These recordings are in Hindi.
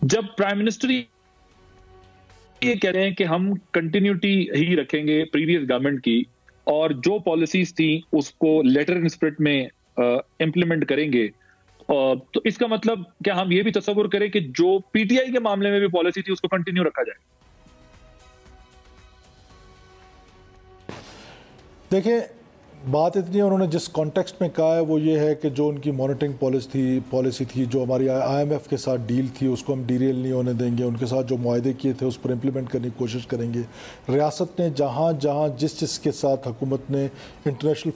जब प्राइम मिनिस्टर ये कह रहे हैं कि हम कंटिन्यूटी ही रखेंगे प्रीवियस गवर्नमेंट की और जो पॉलिसीज थी उसको लेटर इन स्पिरिट में इम्प्लीमेंट करेंगे, तो इसका मतलब क्या हम ये भी तस्वुर करें कि जो पीटीआई के मामले में भी पॉलिसी थी उसको कंटिन्यू रखा जाए? देखिए, बात इतनी है, उन्होंने जिस कॉन्टेक्स्ट में कहा है वो ये है कि जो उनकी मॉनिटरिंग पॉलिसी थी, जो हमारी आईएमएफ के साथ डील थी, उसको हम डीरेल नहीं होने देंगे। उनके साथ जो मुआहदे किए थे उस पर इम्प्लीमेंट करने की कोशिश करेंगे। रियासत ने जहाँ जहाँ जिस के साथ हुकूमत ने इंटरनेशनल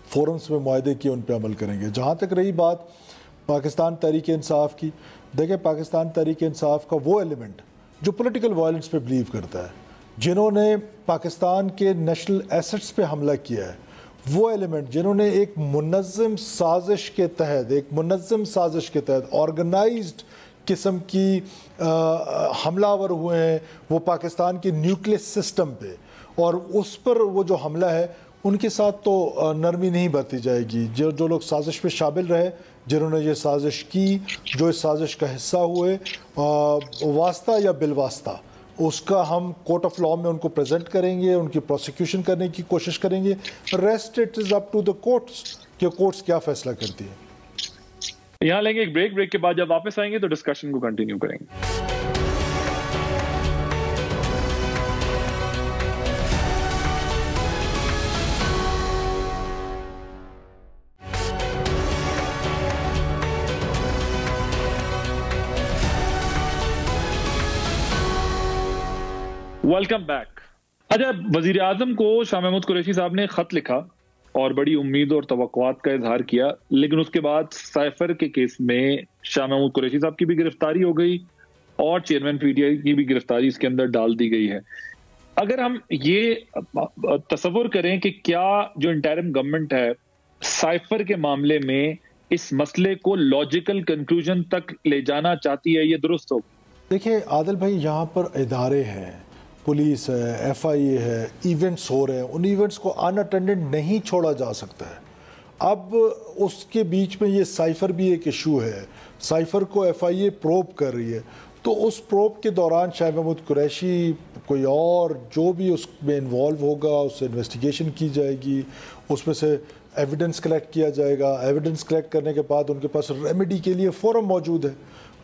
फोरम्स में मुआहदे किए उन पर अमल करेंगे। जहाँ तक रही बात पाकिस्तान तहरीक इंसाफ की, देखिए पाकिस्तान तहरीक इंसाफ का वो एलिमेंट जो पॉलिटिकल वायलेंस पे बिलीव करता है, जिन्होंने पाकिस्तान के नेशनल एसेट्स पे हमला किया है, वो एलिमेंट जिन्होंने एक मुनज़्ज़म साजिश के तहत ऑर्गेनाइज्ड किस्म की हमलावर हुए हैं वो पाकिस्तान के न्यूक्लियर सिस्टम पे, और उस पर वो जो हमला है उनके साथ तो नरमी नहीं बरती जाएगी। जो लोग साजिश पे शामिल रहे, जिन्होंने ये साजिश की, जो इस साजिश का हिस्सा हुए, वास्ता या बिलवास्ता, उसका हम कोर्ट ऑफ लॉ में उनको प्रेजेंट करेंगे, उनकी प्रोसिक्यूशन करने की कोशिश करेंगे। Rest it is up to the courts कि कोर्ट्स क्या फैसला करती है। यहाँ लेंगे एक ब्रेक के बाद जब वापस आएंगे तो डिस्कशन को कंटिन्यू करेंगे। Welcome back. अच्छा, वजीर आजम को शाह महमूद कुरैशी साहब ने खत लिखा और बड़ी उम्मीद और तवक्कुआत का इजहार किया, लेकिन उसके बाद साइफर के केस में शाह महमूद कुरैशी साहब की भी गिरफ्तारी हो गई और चेयरमैन पीटीआई की भी गिरफ्तारी इसके अंदर डाल दी गई है। अगर हम ये तस्वुर करें कि क्या जो इंटरिम गवर्नमेंट है साइफर के मामले में इस मसले को लॉजिकल कंक्लूजन तक ले जाना चाहती है, ये दुरुस्त हो? देखिए आदिल भाई, यहाँ पर इदारे हैं, पुलिस है, एफआईए है, इवेंट्स हो रहे हैं, उन इवेंट्स को अनअटेंडेड नहीं छोड़ा जा सकता है। अब उसके बीच में ये साइफर भी एक इशू है, साइफर को एफआईए प्रोब कर रही है, तो उस प्रोब के दौरान शाह महमूद कुरैशी, कोई और जो भी उसमें इन्वॉल्व होगा, उससे इन्वेस्टिगेशन की जाएगी, उसमें से एविडेंस कलेक्ट किया जाएगा। एविडेंस कलेक्ट करने के बाद उनके पास रेमेडी के लिए फोरम मौजूद है,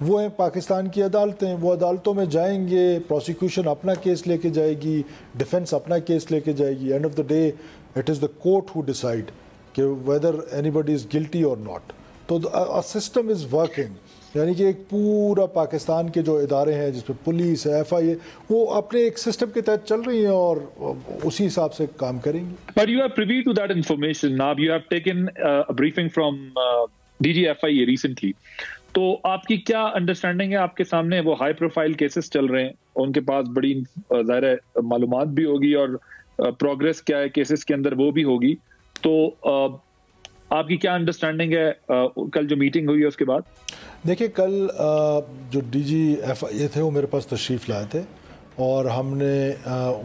वो हैं पाकिस्तान की अदालतें। वो अदालतों में जाएंगे, प्रोसिक्यूशन अपना केस लेके जाएगी, डिफेंस अपना केस लेके जाएगी। End of the day it is the court who decide कि वेदर एनीबडी इज़ गिल्टी और नॉट। तो अ सिस्टम इज़ वर्किंग, यानी कि एक पूरा पाकिस्तान के जो इदारे हैं जिसमें पुलिस है, एफआईए, वो अपने एक सिस्टम के तहत चल रही हैं और उसी हिसाब से काम करेंगी। But you are privy to that information. Now you have taken a briefing from DG FIA recently. तो आपकी क्या अंडरस्टैंडिंग है? आपके सामने वो हाई प्रोफाइल केसेस चल रहे हैं, उनके पास बड़ी ज़ाहिर है मालूमात भी होगी और प्रोग्रेस क्या है केसेस के अंदर वो भी होगी। तो आपकी क्या अंडरस्टैंडिंग है कल जो मीटिंग हुई है उसके बाद? देखिए, कल जो डीजी एफआईए थे वो मेरे पास तशरीफ़ लाए थे और हमने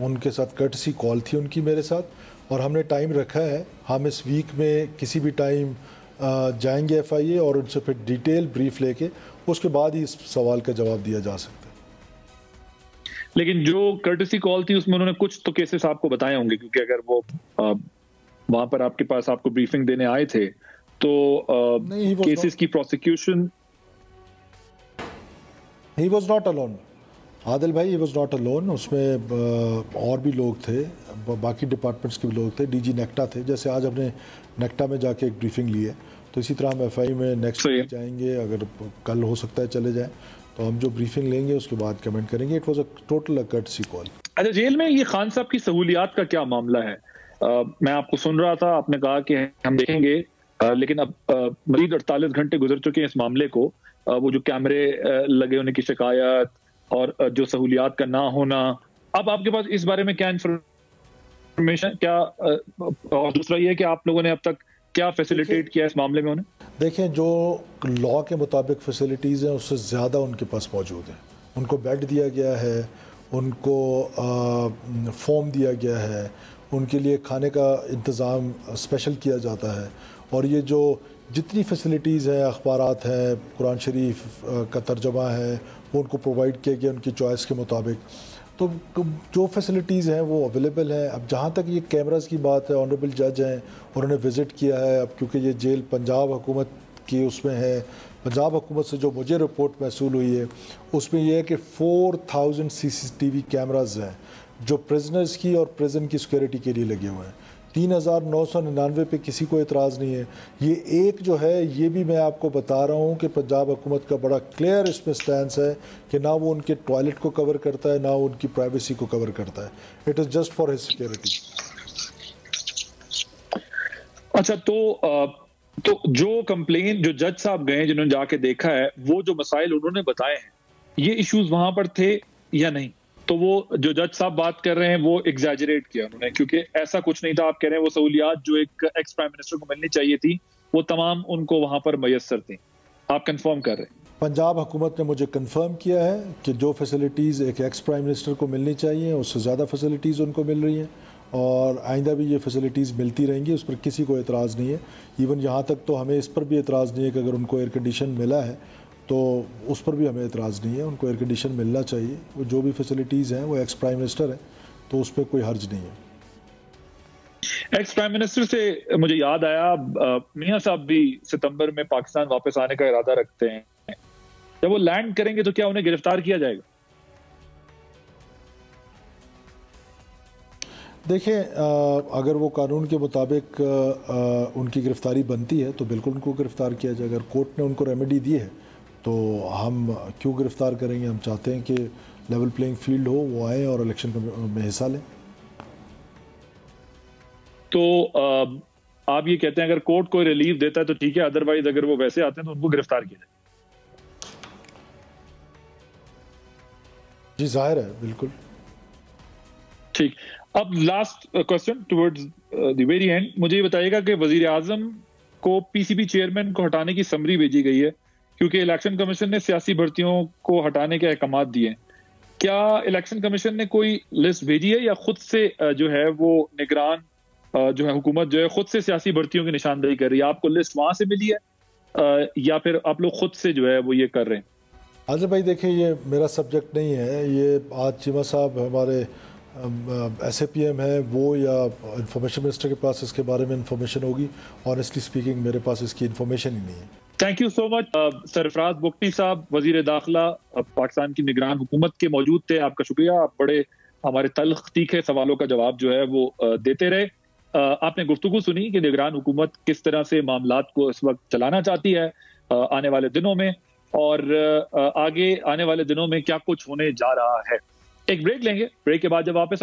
उनके साथ कर्टसी कॉल थी उनकी मेरे साथ, और हमने टाइम रखा है। हम इस वीक में किसी भी टाइम जाएंगे एफआईए और उनसे फिर डिटेल ब्रीफ लेके उसके बाद ही इस सवाल का जवाब दिया जा सकता है। लेकिन जो कर्टसी कॉल थी उसमें उन्होंने कुछ तो केसेस आपको बताए होंगे, क्योंकि अगर वो वहां पर आपके पास आपको ब्रीफिंग देने आए थे तो केसेस की prosecution. He was not alone Adil भाई, ही वॉज नॉट अलोन। उसमें और भी लोग थे, बाकी डिपार्टमेंट्स के भी लोग थे, डीजी नेक्टा थे। जैसे आज हमने नेक्टा में जाके एक ब्रीफिंग ली है, तो इसी तरह हम एफआई में नेक्स्ट वीक जाएंगे। अगर कल हो सकता है चले जाएं, तो हम जो ब्रीफिंग लेंगे उसके बाद कमेंट करेंगे। It was a total courtesy call. अच्छा, जेल में ये खान साहब की सहूलियात का क्या मामला है? मैं आपको सुन रहा था, आपने कहा कि हम देखेंगे, लेकिन अब मजीद 48 घंटे गुजर चुके हैं इस मामले को। वो जो कैमरे लगे होने की शिकायत और जो सहूलियात का ना होना, अब आपके पास इस बारे में क्या इंफॉर्मेशन, क्या और दूसरा ये है कि आप लोगों ने अब तक क्या फैसिलिटेट किया इस मामले में उन्हें? देखें, जो लॉ के मुताबिक फैसिलिटीज़ हैं उससे ज़्यादा उनके पास मौजूद हैं। उनको बेड दिया गया है, उनको फॉर्म दिया गया है, उनके लिए खाने का इंतज़ाम स्पेशल किया जाता है, और ये जो जितनी फैसिलिटीज़ हैं, अखबारात हैं, कुरान शरीफ का तर्जमा है, वो उनको प्रोवाइड किया गया उनकी चॉइस के मुताबिक। तो जो फैसिलिटीज़ हैं वो अवेलेबल हैं। अब जहाँ तक ये कैमरास की बात है, ऑनरेबल जज हैं, उन्होंने विज़िट किया है। अब क्योंकि ये जेल पंजाब हुकूमत की उसमें है, पंजाब हुकूमत से जो मुझे रिपोर्ट मौसूल हुई है उसमें यह है कि 4000 CCTV कैमराज हैं जो प्रिजनर्स की और प्रिजन की सिक्योरिटी के लिए लगे हुए हैं। 3999 पे किसी को एतराज़ नहीं है। ये एक जो है ये भी मैं आपको बता रहा हूँ कि पंजाब हुकूमत का बड़ा क्लियर इसमें स्टैंस है कि ना वो उनके टॉयलेट को कवर करता है, ना वो उनकी प्राइवेसी को कवर करता है। It is just for his security. अच्छा, तो जो कंप्लेन जो जज साहब गए जिन्होंने जाके देखा है, वो जो मसाइल उन्होंने बताए हैं, ये इश्यूज वहां पर थे या नहीं? तो वो जो जज साहब बात कर रहे हैं वो एग्जैजरेट किया उन्होंने, क्योंकि ऐसा कुछ नहीं था। आप कह रहे हैं वो सहूलियात जो एक एक्स प्राइम मिनिस्टर को मिलनी चाहिए थी वो तमाम उनको वहां पर मैसर थी। आप कंफर्म कर रहे हैं? पंजाब हुकूमत ने मुझे कंफर्म किया है कि जो फैसिलिटीज़ एक एक्स प्राइम मिनिस्टर को मिलनी चाहिए उससे ज़्यादा फैसिलिटीज़ उनको मिल रही हैं और आइंदा भी ये फैसिलिटीज़ मिलती रहेंगी। उस पर किसी को एतराज़ नहीं है। इवन यहाँ तक तो हमें इस पर भी एतराज़ नहीं है कि अगर उनको एयर कंडीशन मिला है तो उस पर भी हमें एतराज़ नहीं है। उनको एयर कंडीशन मिलना चाहिए। वो जो भी फैसिलिटीज़ हैं वो एक्स प्राइम मिनिस्टर है तो उस पर कोई हर्ज नहीं है। एक्स प्राइम मिनिस्टर से मुझे याद आया, मियां साहब भी सितंबर में पाकिस्तान वापस आने का इरादा रखते हैं। जब वो लैंड करेंगे तो क्या उन्हें गिरफ्तार किया जाएगा? देखिए, अगर वो कानून के मुताबिक उनकी गिरफ्तारी बनती है तो बिल्कुल उनको गिरफ्तार किया जाए। अगर कोर्ट ने उनको रेमेडी दी है तो हम क्यों गिरफ्तार करेंगे। हम चाहते हैं कि लेवल प्लेइंग फील्ड हो, वो आए और इलेक्शन में हिस्सा लें। तो आप ये कहते हैं अगर कोर्ट कोई रिलीफ देता है तो ठीक है, अदरवाइज अगर वो वैसे आते हैं तो उनको गिरफ्तार किया जाए? जी जाहिर है, बिल्कुल ठीक। अब last question towards the very and, मुझे ये बताइएगा कि वजीर आजम को पीसीबी चेयरमैन को हटाने की समरी भेजी गई है क्योंकि इलेक्शन कमीशन ने सियासी भर्तियों को हटाने के अहकाम दिए हैं। क्या इलेक्शन कमीशन ने कोई लिस्ट भेजी है या खुद से जो है वो निगरान जो है हुकूमत जो है खुद से सियासी भर्तियों की निशानदेही कर रही है? आपको लिस्ट वहां से मिली है या फिर आप लोग खुद से जो है वो ये कर रहे हैं? आज़म भाई देखिए, ये मेरा सब्जेक्ट नहीं है। ये आज चीमा साहब हमारे SAPM है वो या इंफॉर्मेशन मिनिस्टर के पास इसके बारे में इंफॉर्मेशन होगी। ऑनेस्टली स्पीकिंग मेरे पास इसकी इंफॉर्मेशन ही नहीं है। Thank you so much. Sarfaraz Bugti साहब, वजीर दाखिला पाकिस्तान की निगरान हुकूमत के मौजूद थे। आपका शुक्रिया। आप बड़े हमारे तल्ख तीखे सवालों का जवाब जो है वो देते रहे। आपने गुफ्तगू सुनी कि निगरान हुकूमत किस तरह से मामलात को इस वक्त चलाना चाहती है आने वाले दिनों में, और आगे आने वाले दिनों में क्या कुछ होने जा रहा है। एक ब्रेक लेंगे। ब्रेक के बाद जब वापस